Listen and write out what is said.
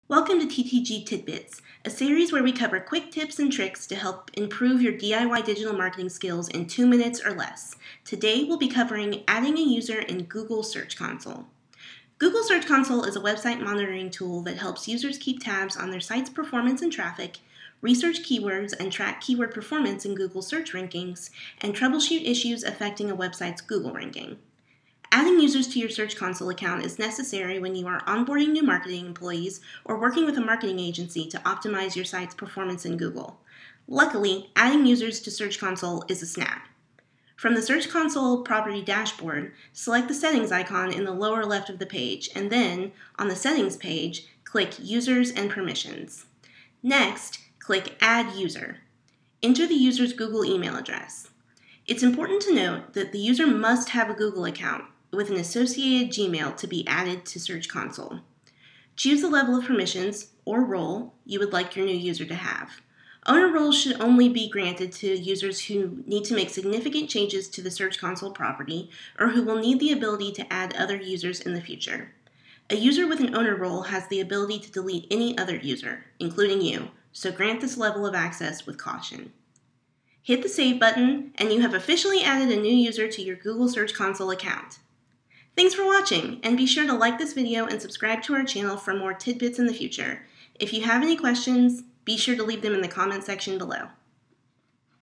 Welcome to TTG Tidbits, a series where we cover quick tips and tricks to help improve your DIY digital marketing skills in 2 minutes or less. Today we'll be covering adding a user in Google Search Console. Google Search Console is a website monitoring tool that helps users keep tabs on their site's performance and traffic, research keywords and track keyword performance in Google search rankings, and troubleshoot issues affecting a website's Google ranking. Adding users to your Search Console account is necessary when you are onboarding new marketing employees or working with a marketing agency to optimize your site's performance in Google. Luckily, adding users to Search Console is a snap. From the Search Console property dashboard, select the settings icon in the lower left of the page, and then, on the settings page, click Users and Permissions. Next, click Add User. Enter the user's Google email address. It's important to note that the user must have a Google account with an associated Gmail to be added to Search Console. Choose the level of permissions, or role, you would like your new user to have. Owner roles should only be granted to users who need to make significant changes to the Search Console property or who will need the ability to add other users in the future. A user with an owner role has the ability to delete any other user, including you, so grant this level of access with caution. Hit the Save button, and you have officially added a new user to your Google Search Console account. Thanks for watching, and be sure to like this video and subscribe to our channel for more tidbits in the future. If you have any questions, be sure to leave them in the comment section below.